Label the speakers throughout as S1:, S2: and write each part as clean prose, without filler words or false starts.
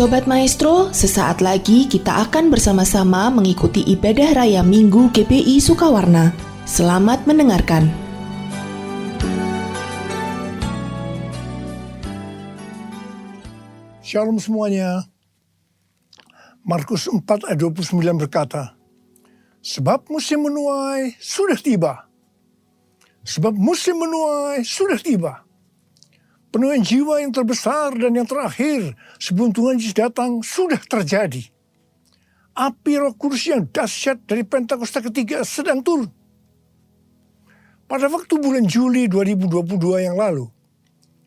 S1: Sobat Maestro, sesaat lagi kita akan bersama-sama mengikuti ibadah raya Minggu GBI Sukawarna. Selamat mendengarkan.
S2: Shalom semuanya. Markus 4 ayat 29 berkata, sebab musim menuai sudah tiba. Sebab musim menuai sudah tiba. Penuaian jiwa yang terbesar dan yang terakhir sebelum Tuhan Yesus datang sudah terjadi. Api Roh Kudus yang dahsyat dari Pentakosta ketiga sedang turun. Pada waktu bulan Juli 2022 yang lalu,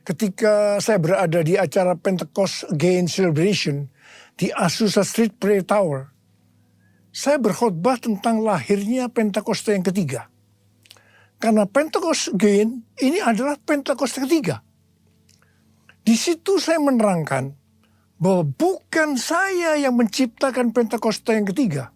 S2: ketika saya berada di acara Pentecost Again Celebration di Azusa Street Prayer Tower, saya berkhotbah tentang lahirnya Pentakosta yang ketiga. Karena Pentecost Again ini adalah Pentakosta ketiga. Di situ saya menerangkan bahwa bukan saya yang menciptakan Pentakosta yang ketiga,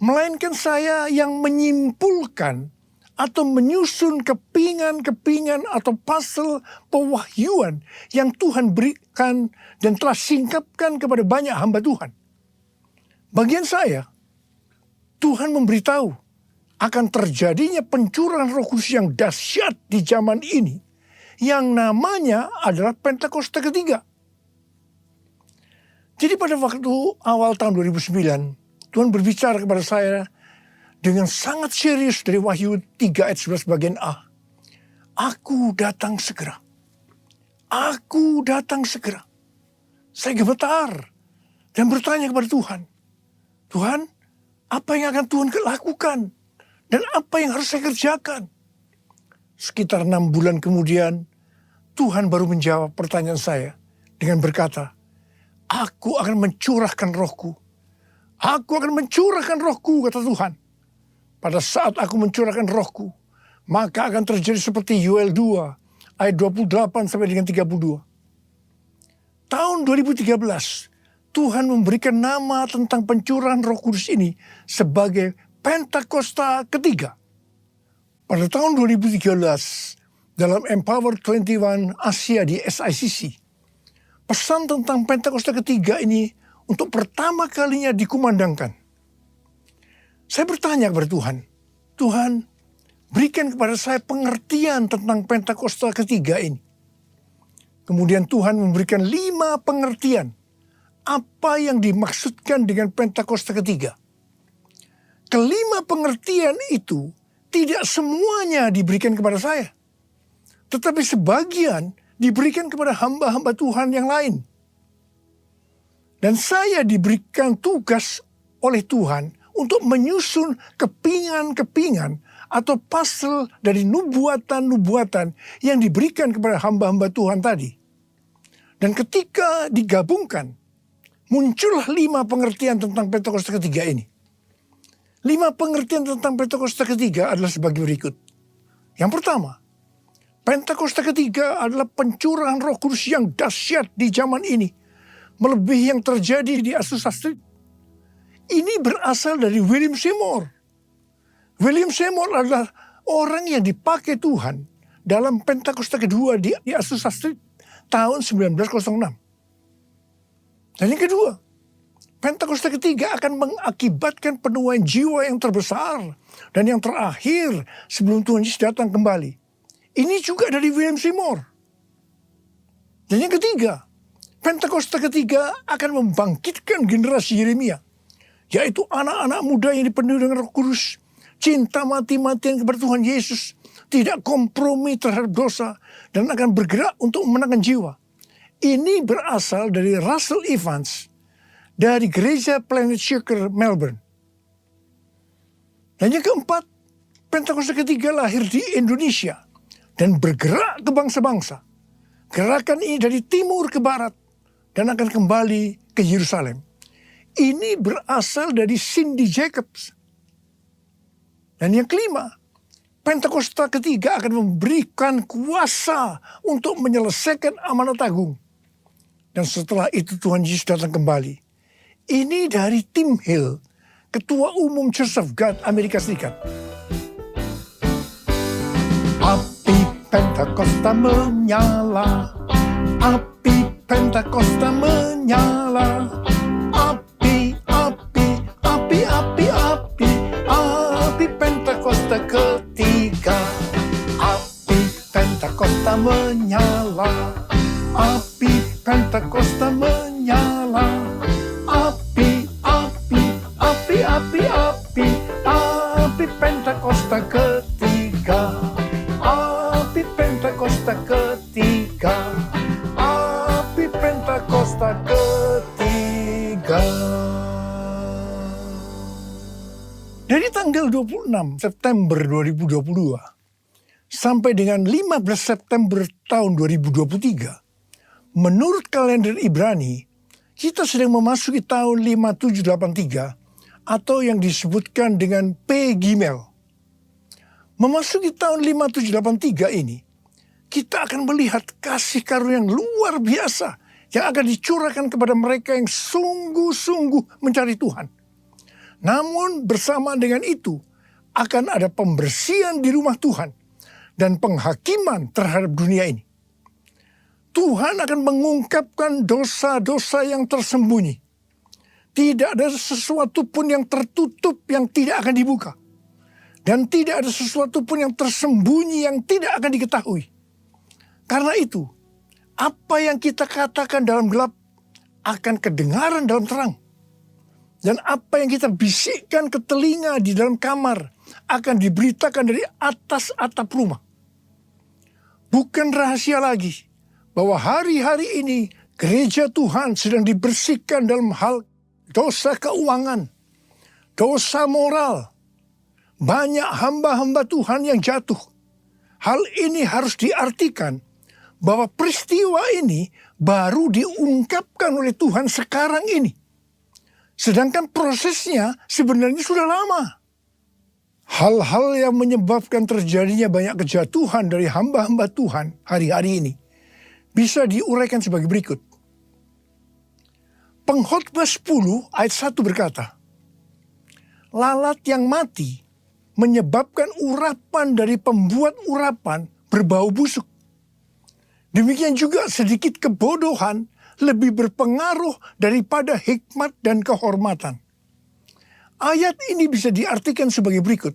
S2: melainkan saya yang menyimpulkan atau menyusun kepingan-kepingan atau puzzle pewahyuan yang Tuhan berikan dan telah singkapkan kepada banyak hamba Tuhan. Bagian saya, Tuhan memberitahu akan terjadinya pencurahan Roh Kudus yang dahsyat di zaman ini, yang namanya adalah Pentakosta ketiga. Jadi pada waktu awal tahun 2009, Tuhan berbicara kepada saya dengan sangat serius dari Wahyu 3 ayat 11 bagian A. Aku datang segera. Aku datang segera. Saya gemetar dan bertanya kepada Tuhan. Tuhan, apa yang akan Tuhan lakukan? Dan apa yang harus saya kerjakan? Sekitar 6 bulan kemudian, Tuhan baru menjawab pertanyaan saya dengan berkata, aku akan mencurahkan rohku. Aku akan mencurahkan rohku, kata Tuhan. Pada saat aku mencurahkan rohku, maka akan terjadi seperti Yoel 2, ayat 28 sampai dengan 32. Tahun 2013, Tuhan memberikan nama tentang pencurahan Roh Kudus ini sebagai Pentakosta ketiga. Pada tahun 2013, dalam Empower 21 Asia di SICC, pesan tentang Pentakosta ketiga ini untuk pertama kalinya dikumandangkan. Saya bertanya kepada Tuhan, Tuhan, berikan kepada saya pengertian tentang Pentakosta ketiga ini. Kemudian Tuhan memberikan 5 pengertian apa yang dimaksudkan dengan Pentakosta ketiga. Kelima pengertian itu tidak semuanya diberikan kepada saya, tetapi sebagian diberikan kepada hamba-hamba Tuhan yang lain. Dan saya diberikan tugas oleh Tuhan untuk menyusun kepingan-kepingan atau puzzle dari nubuatan-nubuatan yang diberikan kepada hamba-hamba Tuhan tadi. Dan ketika digabungkan, muncullah 5 pengertian tentang Pentakosta ketiga ini. 5 pengertian tentang Pentakosta ketiga adalah sebagai berikut. Yang pertama, Pentakosta ketiga adalah pencurahan Roh Kudus yang dahsyat di zaman ini, melebihi yang terjadi di Azusa Street. Ini berasal dari William Seymour. William Seymour adalah orang yang dipakai Tuhan dalam Pentakosta kedua di Azusa Street tahun 1906. Dan yang kedua, Pentakosta ketiga akan mengakibatkan penuaian jiwa yang terbesar dan yang terakhir sebelum Tuhan Yesus datang kembali. Ini juga dari William Seymour. Dan yang ketiga, Pentakosta ketiga akan membangkitkan generasi Yeremia, yaitu anak-anak muda yang dipenuhi dengan Roh Kudus, cinta mati-matian kepada Tuhan Yesus, tidak kompromi terhadap dosa, dan akan bergerak untuk memenangkan jiwa. Ini berasal dari Russell Evans, dari Gereja Planet Shaker, Melbourne. Dan yang keempat, Pentakosta ketiga lahir di Indonesia dan bergerak ke bangsa-bangsa. Gerakan ini dari timur ke barat dan akan kembali ke Yerusalem. Ini berasal dari Cindy Jacobs. Dan yang kelima, Pentakosta ketiga akan memberikan kuasa untuk menyelesaikan amanat agung. Dan setelah itu Tuhan Yesus datang kembali. Ini dari Tim Hill, Ketua Umum Church of God Amerika Serikat. Api Pentakosta menyala, api Pentakosta menyala. Api, api, api, api, api, api Pentakosta ketiga. Api Pentakosta menyala. Api Pentakosta menyala. Api, api, api, api, api, api Pentakosta ketiga. Api Pentakosta ketiga. Api Pentakosta ketiga. Dari tanggal 26 September 2022 sampai dengan 15 September tahun 2023, menurut kalender Ibrani, kita sedang memasuki tahun 5783 atau yang disebutkan dengan P Gimel. Memasuki tahun 5783 ini, kita akan melihat kasih karunia yang luar biasa yang akan dicurahkan kepada mereka yang sungguh-sungguh mencari Tuhan. Namun bersama dengan itu, akan ada pembersihan di rumah Tuhan dan penghakiman terhadap dunia ini. Tuhan akan mengungkapkan dosa-dosa yang tersembunyi. Tidak ada sesuatu pun yang tertutup yang tidak akan dibuka. Dan tidak ada sesuatu pun yang tersembunyi yang tidak akan diketahui. Karena itu, apa yang kita katakan dalam gelap akan kedengaran dalam terang. Dan apa yang kita bisikkan ke telinga di dalam kamar akan diberitakan dari atas atap rumah. Bukan rahasia lagi bahwa hari-hari ini gereja Tuhan sedang dibersihkan dalam hal dosa keuangan, dosa moral. Banyak hamba-hamba Tuhan yang jatuh. Hal ini harus diartikan bahwa peristiwa ini baru diungkapkan oleh Tuhan sekarang ini. Sedangkan prosesnya sebenarnya sudah lama. Hal-hal yang menyebabkan terjadinya banyak kejatuhan dari hamba-hamba Tuhan hari-hari ini bisa diuraikan sebagai berikut. Pengkhotbah 10 ayat 1 berkata, lalat yang mati menyebabkan urapan dari pembuat urapan berbau busuk. Demikian juga sedikit kebodohan lebih berpengaruh daripada hikmat dan kehormatan. Ayat ini bisa diartikan sebagai berikut.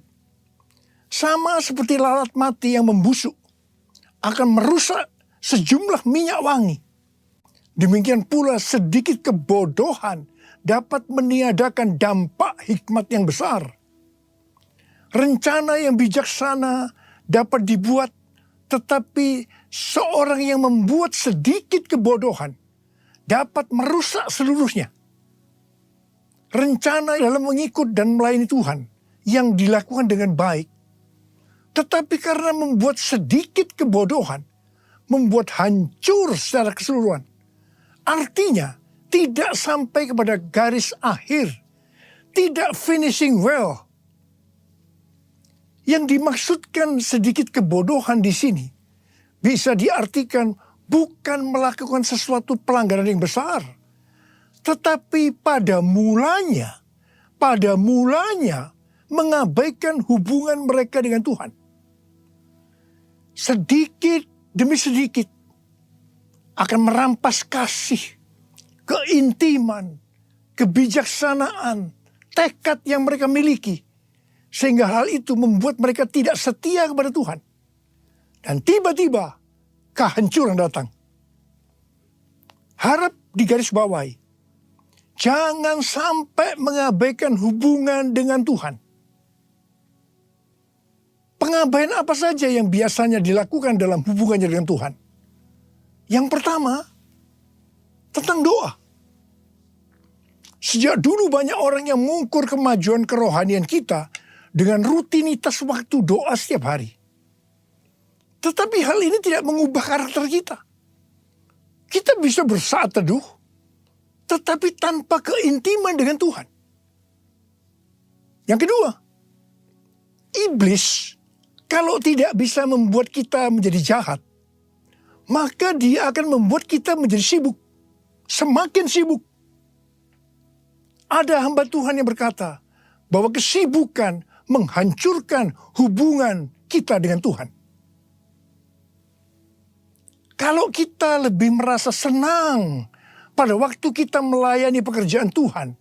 S2: Sama seperti lalat mati yang membusuk akan merusak sejumlah minyak wangi. Demikian pula sedikit kebodohan dapat meniadakan dampak hikmat yang besar. Rencana yang bijaksana dapat dibuat, tetapi seorang yang membuat sedikit kebodohan dapat merusak seluruhnya. Rencana dalam mengikut dan melayani Tuhan yang dilakukan dengan baik, tetapi karena membuat sedikit kebodohan, membuat hancur secara keseluruhan. Artinya, tidak sampai kepada garis akhir, tidak finishing well. Yang dimaksudkan sedikit kebodohan di sini bisa diartikan bukan melakukan sesuatu pelanggaran yang besar, tetapi pada mulanya mengabaikan hubungan mereka dengan Tuhan. Sedikit demi sedikit akan merampas kasih, keintiman, kebijaksanaan, tekad yang mereka miliki. Sehingga hal itu membuat mereka tidak setia kepada Tuhan. Dan tiba-tiba kehancuran datang. Harap digarisbawahi. Jangan sampai mengabaikan hubungan dengan Tuhan. Pengabaian apa saja yang biasanya dilakukan dalam hubungannya dengan Tuhan? Yang pertama, tentang doa. Sejak dulu banyak orang yang mengukur kemajuan kerohanian kita dengan rutinitas waktu doa setiap hari. Tetapi hal ini tidak mengubah karakter kita. Kita bisa bersaat teduh, tetapi tanpa keintiman dengan Tuhan. Yang kedua, iblis kalau tidak bisa membuat kita menjadi jahat, maka dia akan membuat kita menjadi sibuk. Semakin sibuk. Ada hamba Tuhan yang berkata bahwa kesibukan menghancurkan hubungan kita dengan Tuhan. Kalau kita lebih merasa senang pada waktu kita melayani pekerjaan Tuhan,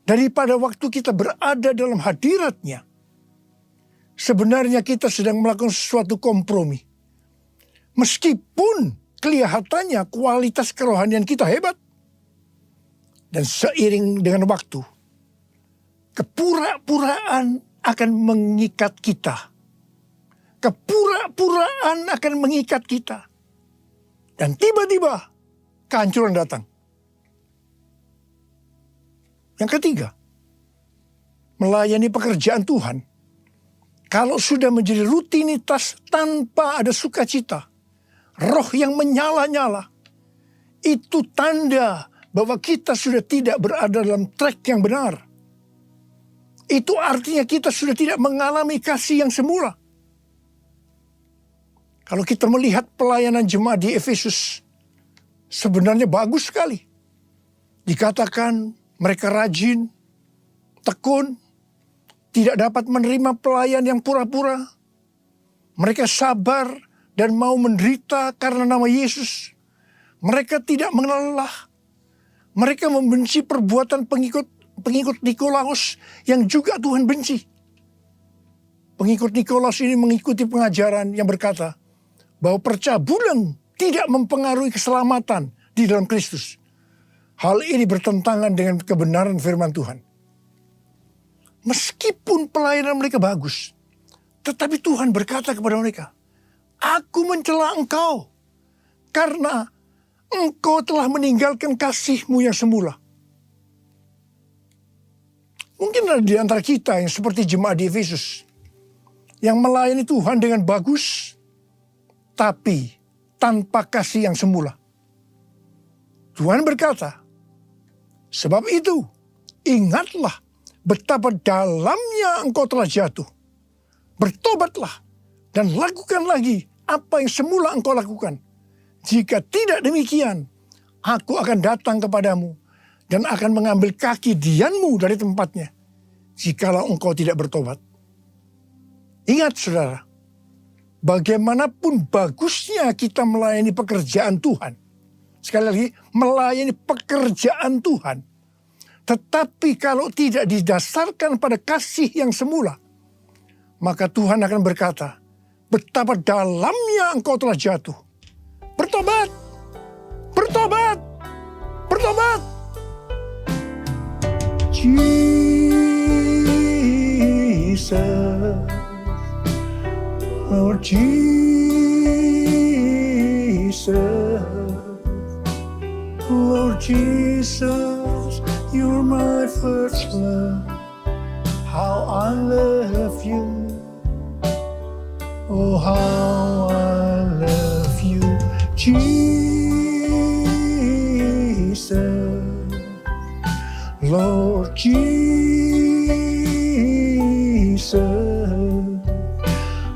S2: daripada waktu kita berada dalam hadirat-Nya, sebenarnya kita sedang melakukan sesuatu kompromi. Meskipun kelihatannya kualitas kerohanian kita hebat, dan seiring dengan waktu, kepura-puraan akan mengikat kita. Kepura-puraan akan mengikat kita. Dan tiba-tiba kehancuran datang. Yang ketiga, melayani pekerjaan Tuhan, kalau sudah menjadi rutinitas tanpa ada sukacita, roh yang menyala-nyala, itu tanda bahwa kita sudah tidak berada dalam track yang benar. Itu artinya kita sudah tidak mengalami kasih yang semula. Kalau kita melihat pelayanan jemaat di Efesus, sebenarnya bagus sekali. Dikatakan mereka rajin, tekun, tidak dapat menerima pelayan yang pura-pura. Mereka sabar dan mau menderita karena nama Yesus. Mereka tidak mengenal lelah. Mereka membenci perbuatan pengikut Nikolaus yang juga Tuhan benci. Pengikut Nikolaus ini mengikuti pengajaran yang berkata bahwa percabulan tidak mempengaruhi keselamatan di dalam Kristus. Hal ini bertentangan dengan kebenaran firman Tuhan. Meskipun pelayanan mereka bagus, tetapi Tuhan berkata kepada mereka, "Aku mencela engkau karena engkau telah meninggalkan kasih-Mu yang semula." Mungkin ada di antara kita yang seperti jemaat di Efesus, yang melayani Tuhan dengan bagus, tapi tanpa kasih yang semula. Tuhan berkata, "Sebab itu, ingatlah betapa dalamnya engkau telah jatuh. Bertobatlah dan lakukan lagi apa yang semula engkau lakukan. Jika tidak demikian, aku akan datang kepadamu dan akan mengambil kaki dianmu dari tempatnya, jikalau engkau tidak bertobat." Ingat saudara, bagaimanapun bagusnya kita melayani pekerjaan Tuhan, sekali lagi, melayani pekerjaan Tuhan, tetapi kalau tidak didasarkan pada kasih yang semula, maka Tuhan akan berkata, "Betapa dalamnya engkau telah jatuh. Bertobat! Bertobat! Bertobat!" Jesus, Lord Jesus, Lord Jesus, you're my first love. How I love you. Oh, how I love you, Jesus, Lord Jesus,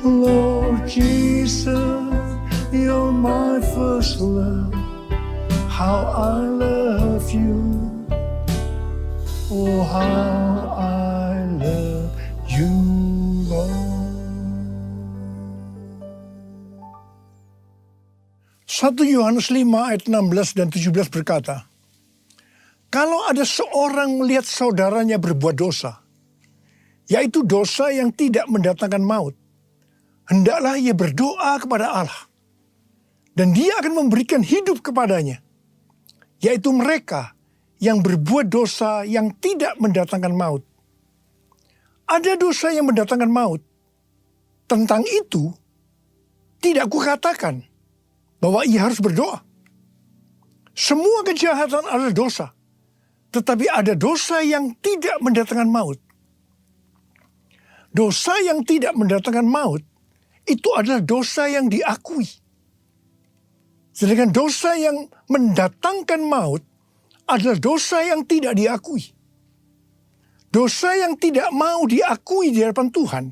S2: Lord Jesus, you're my first love. How I love you. Oh, how I love you, Lord. 1 Yohanes 5 ayat 16 dan 17 berkata, "Kalau ada seorang melihat saudaranya berbuat dosa, yaitu dosa yang tidak mendatangkan maut, hendaklah ia berdoa kepada Allah, dan Dia akan memberikan hidup kepadanya, yaitu mereka yang berbuat dosa yang tidak mendatangkan maut." Ada dosa yang mendatangkan maut. Tentang itu, tidak kukatakan bahwa ia harus berdoa. Semua kejahatan adalah dosa, tetapi ada dosa yang tidak mendatangkan maut. Dosa yang tidak mendatangkan maut itu adalah dosa yang diakui. Sedangkan dosa yang mendatangkan maut adalah dosa yang tidak diakui. Dosa yang tidak mau diakui di hadapan Tuhan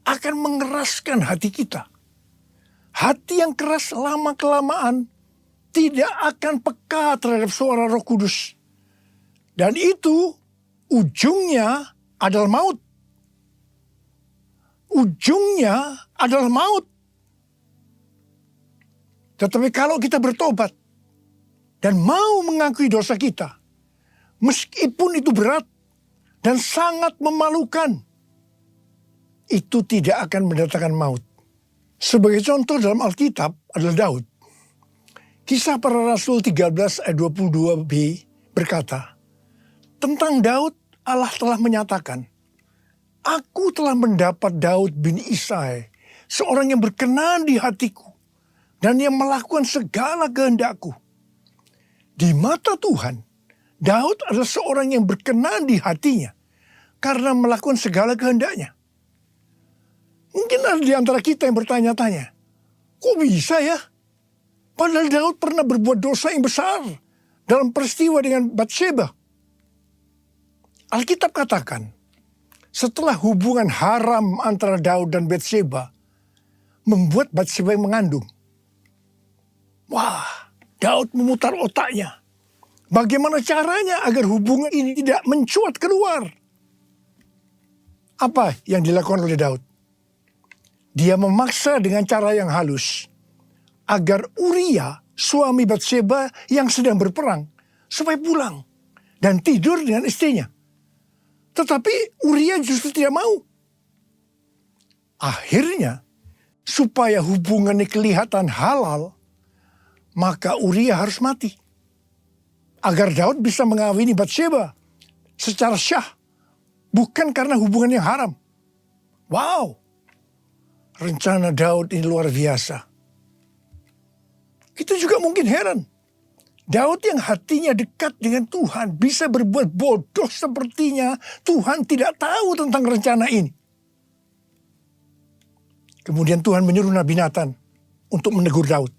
S2: akan mengeraskan hati kita. Hati yang keras lama-kelamaan tidak akan peka terhadap suara Roh Kudus. Dan itu ujungnya adalah maut. Ujungnya adalah maut. Tetapi kalau kita bertobat dan mau mengakui dosa kita, meskipun itu berat dan sangat memalukan, itu tidak akan mendatangkan maut. Sebagai contoh dalam Alkitab adalah Daud. Kisah Para Rasul 13 ayat 22b berkata, tentang Daud Allah telah menyatakan, aku telah mendapat Daud bin Isai, seorang yang berkenan di hatiku, dan yang melakukan segala kehendakku. Di mata Tuhan, Daud adalah seorang yang berkenan di hatinya, karena melakukan segala kehendaknya. Mungkin ada di antara kita yang bertanya-tanya, kok bisa ya? Padahal Daud pernah berbuat dosa yang besar dalam peristiwa dengan Batsheba. Alkitab katakan, setelah hubungan haram antara Daud dan Batsheba membuat Batsheba mengandung. Wah, Daud memutar otaknya. Bagaimana caranya agar hubungan ini tidak mencuat keluar? Apa yang dilakukan oleh Daud? Dia memaksa dengan cara yang halus agar Uria, suami Batsheba yang sedang berperang, supaya pulang dan tidur dengan istrinya. Tetapi Uria justru tidak mau. Akhirnya, supaya hubungannya kelihatan halal, maka Uria harus mati. Agar Daud bisa mengawini Batsheba secara syah, bukan karena hubungan yang haram. Wow, rencana Daud ini luar biasa. Kita juga mungkin heran. Daud yang hatinya dekat dengan Tuhan bisa berbuat bodoh sepertinya Tuhan tidak tahu tentang rencana ini. Kemudian Tuhan menyuruh Nabi Nathan untuk menegur Daud.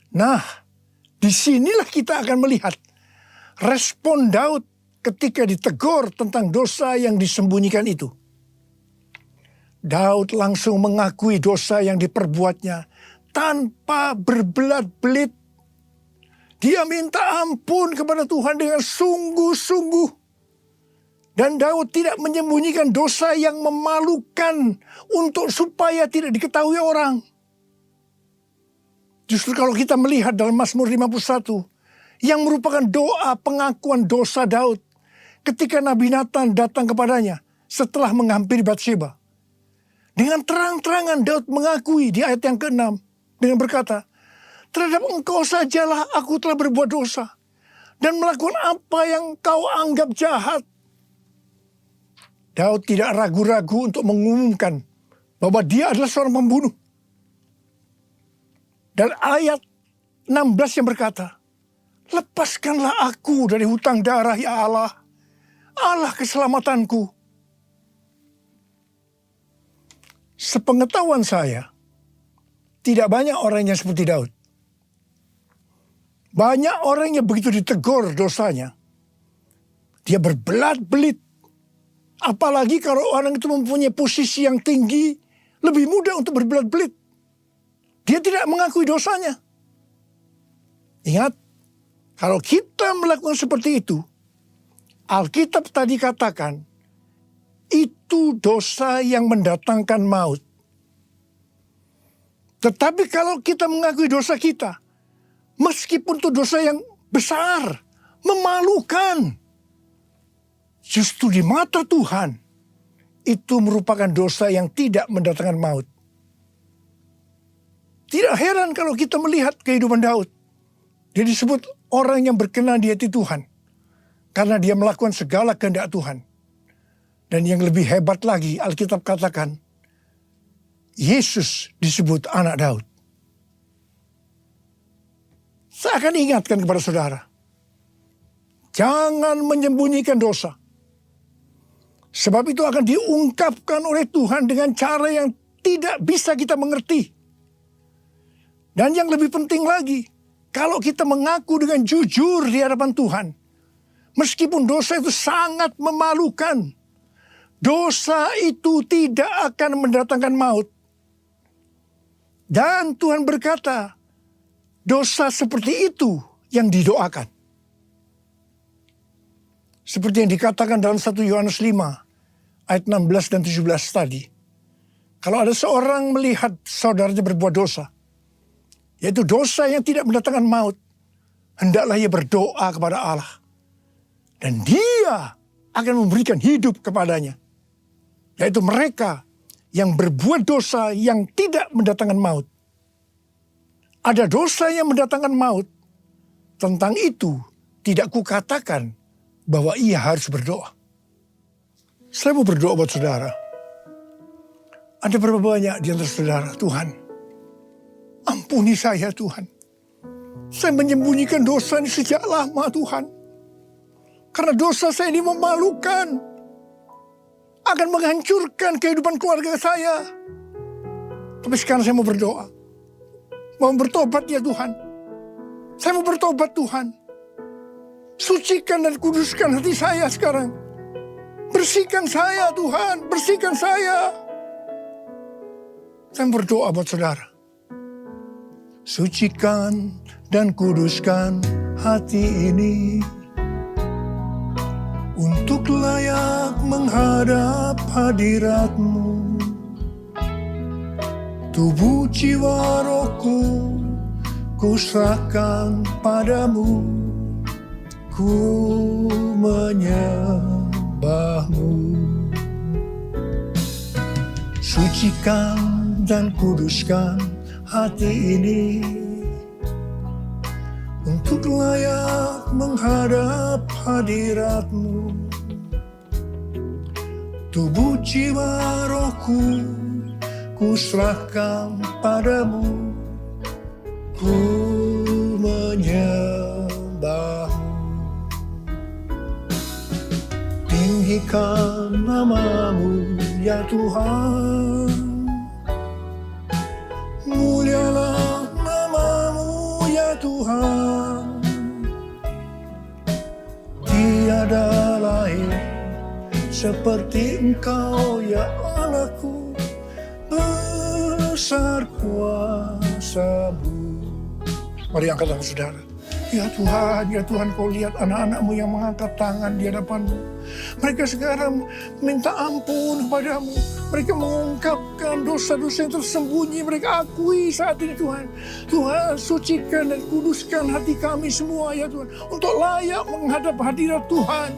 S2: Nah, disinilah kita akan melihat respon Daud ketika ditegur tentang dosa yang disembunyikan itu. Daud langsung mengakui dosa yang diperbuatnya tanpa berbelat-belit. Dia minta ampun kepada Tuhan dengan sungguh-sungguh. Dan Daud tidak menyembunyikan dosa yang memalukan untuk supaya tidak diketahui orang. Justru kalau kita melihat dalam Mazmur 51, yang merupakan doa pengakuan dosa Daud ketika Nabi Nathan datang kepadanya setelah menghampiri Batsheba. Dengan terang-terangan Daud mengakui di ayat yang ke-6 dengan berkata, terhadap engkau sajalah aku telah berbuat dosa dan melakukan apa yang kau anggap jahat. Daud tidak ragu-ragu untuk mengumumkan bahwa dia adalah seorang pembunuh. Dan ayat 16 yang berkata, lepaskanlah aku dari hutang darah ya Allah, Allah keselamatanku. Sepengetahuan saya, tidak banyak orang yang seperti Daud. Banyak orang yang begitu ditegur dosanya, dia berbelat-belit. Apalagi kalau orang itu mempunyai posisi yang tinggi, lebih mudah untuk berbelat-belit. Dia tidak mengakui dosanya. Ingat, kalau kita melakukan seperti itu, Alkitab tadi katakan, itu dosa yang mendatangkan maut. Tetapi kalau kita mengakui dosa kita, meskipun itu dosa yang besar, memalukan, justru di mata Tuhan, itu merupakan dosa yang tidak mendatangkan maut. Tidak heran kalau kita melihat kehidupan Daud. Dia disebut orang yang berkenan di hati Tuhan. Karena dia melakukan segala kehendak Tuhan. Dan yang lebih hebat lagi, Alkitab katakan, Yesus disebut anak Daud. Saya akan ingatkan kepada saudara. Jangan menyembunyikan dosa. Sebab itu akan diungkapkan oleh Tuhan dengan cara yang tidak bisa kita mengerti. Dan yang lebih penting lagi, kalau kita mengaku dengan jujur di hadapan Tuhan, meskipun dosa itu sangat memalukan, dosa itu tidak akan mendatangkan maut. Dan Tuhan berkata, dosa seperti itu yang didoakan. Seperti yang dikatakan dalam 1 Yohanes 5, ayat 16 dan 17 tadi. Kalau ada seorang melihat saudaranya berbuat dosa, yaitu dosa yang tidak mendatangkan maut, hendaklah ia berdoa kepada Allah. Dan Dia akan memberikan hidup kepadanya. Yaitu mereka yang berbuat dosa yang tidak mendatangkan maut. Ada dosa yang mendatangkan maut. Tentang itu tidak kukatakan bahwa ia harus berdoa. Saya mau berdoa buat saudara. Ada berapa banyak di antara saudara, Tuhan, ampuni saya Tuhan. Saya menyembunyikan dosa ini sejak lama Tuhan. Karena dosa saya ini memalukan. Akan menghancurkan kehidupan keluarga saya. Tapi sekarang saya mau berdoa. Mau bertobat ya Tuhan. Saya mau bertobat Tuhan. Sucikan dan kuduskan hati saya sekarang. Bersihkan saya Tuhan. Bersihkan saya. Saya berdoa buat saudara. Sucikan dan kuduskan hati ini. Untuk layak menghadap hadirat-Mu. Tubuh jiwa rohku ku serahkan padamu. Ku menyembah-Mu. Sucikan dan kuduskan hati ini. Untuk layak menghadap hadirat-Mu. Tubuh jiwa rohku ku serahkan padamu. Ku menyembah-Mu. Tinggikan nama-Mu ya Tuhan. Mulialah nama-Mu ya Tuhan. Tiada lain seperti Engkau ya Allahku. Besar kuasa-Mu. Mari angkat tangan saudara. Ya Tuhan Kau lihat anak-anak-Mu yang mengangkat tangan di hadapan-Mu. Mereka sekarang minta ampun kepadamu. Mereka mengungkapkan dosa-dosa yang tersembunyi. Mereka akui saat ini Tuhan. Tuhan sucikan dan kuduskan hati kami semua ya Tuhan. Untuk layak menghadap hadirat Tuhan.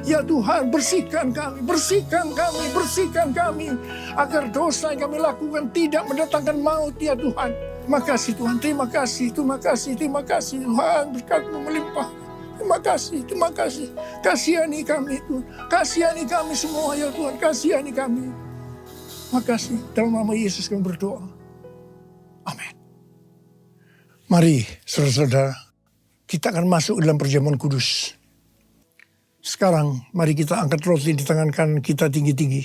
S2: Ya Tuhan, bersihkan kami, bersihkan kami, bersihkan kami. Agar dosa yang kami lakukan tidak mendatangkan maut ya Tuhan. Terima kasih Tuhan, terima kasih, terima kasih, terima kasih Tuhan. Berkat-Mu melimpah. Terima kasih, terima kasih. Kasihani kami Tuhan. Kasihani kami semua ya Tuhan, kasihani kami. Terima kasih, dalam nama Yesus kami berdoa. Amin. Mari saudara-saudara, kita akan masuk dalam perjamuan kudus. Sekarang mari kita angkat roti di tangan kanan kita tinggi-tinggi.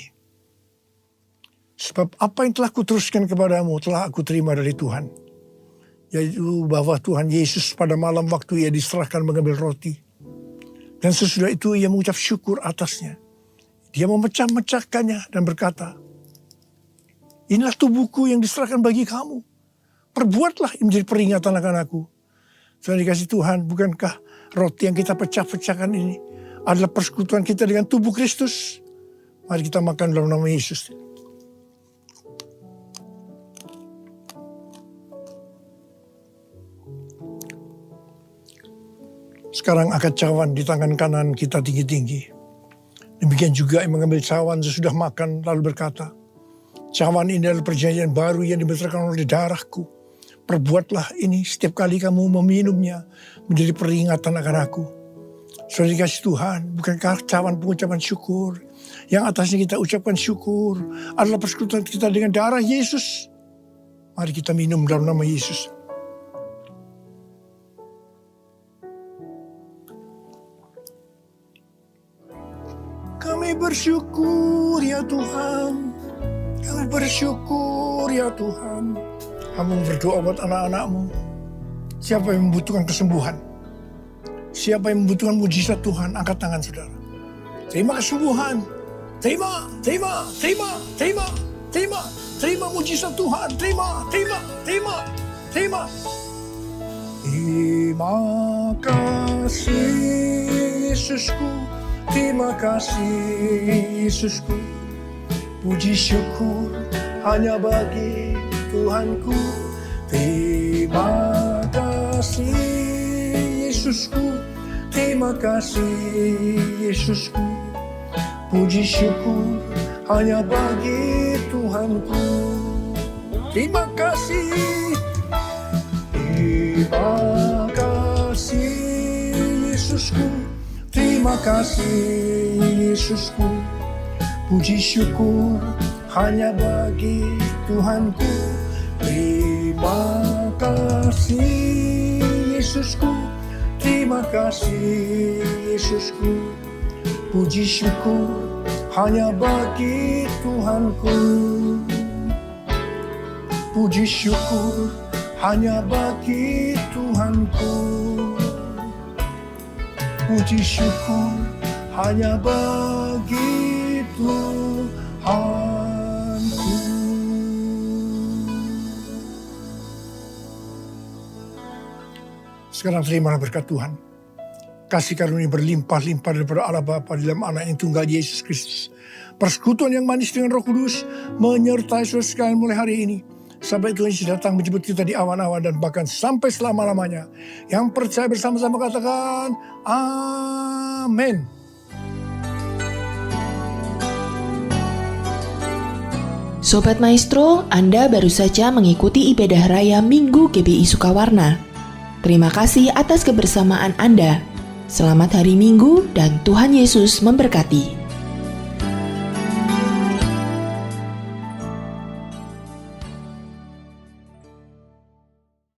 S2: Sebab apa yang telah kuteruskan kepadamu telah aku terima dari Tuhan. Yaitu bahwa Tuhan Yesus pada malam waktu ia diserahkan mengambil roti. Dan sesudah itu ia mengucap syukur atasnya. Dia memecah-mecahkannya dan berkata, inilah tubuhku yang diserahkan bagi kamu. Perbuatlah ini menjadi peringatan akan aku. Sudah dikasih Tuhan, bukankah roti yang kita pecah-pecahkan ini adalah persekutuan kita dengan tubuh Kristus? Mari kita makan dalam nama Yesus. Sekarang angkat cawan di tangan kanan kita tinggi-tinggi. Demikian juga yang mengambil cawan sesudah makan lalu berkata, cawan ini adalah perjanjian baru yang dibesarkan oleh darahku. Perbuatlah ini setiap kali kamu meminumnya menjadi peringatan akan aku. Sudah dikasih Tuhan, bukankah cawan pengucapan syukur? Yang atasnya kita ucapkan syukur adalah persekutuan kita dengan darah Yesus. Mari kita minum dalam nama Yesus. Kami bersyukur ya Tuhan. Kami bersyukur ya Tuhan. Kamu berdoa buat anak-anak-Mu. Siapa yang membutuhkan kesembuhan? Siapa yang membutuhkan mujizat Tuhan? Angkat tangan saudara. Terima kesembuhan. Terima mujizat Tuhan. Terima. Terima kasih Yesusku. Terima kasih Yesusku. Puji syukur hanya bagi Tuhanku. Terima Terima kasih Yesusku, terima kasih Yesusku. Puji syukur hanya bagi Tuhanku. Terima kasih. Terima kasih Yesusku, terima kasih Yesusku. Puji syukur hanya bagi Tuhanku. Terima kasih Yesusku, terima kasih Yesusku. Puji syukur hanya bagi Tuhanku. Puji syukur hanya bagi Tuhanku. Puji syukur hanya bagi Tuhanku. Sekarang terimalah berkat Tuhan. Kasih karunia berlimpah-limpah daripada Allah Bapa di dalam Anak yang tunggal Yesus Kristus. Persekutuan yang manis dengan Roh Kudus menyertai saudara sekalian mulai hari ini. Sampai Tuhan Yesus datang menjemput kita di awan-awan dan bahkan sampai selama-lamanya. Yang percaya bersama-sama katakan, Amin.
S1: Sobat Maestro, Anda baru saja mengikuti ibadah raya Minggu GBI Sukawarna. Terima kasih atas kebersamaan Anda. Selamat hari Minggu dan Tuhan Yesus memberkati.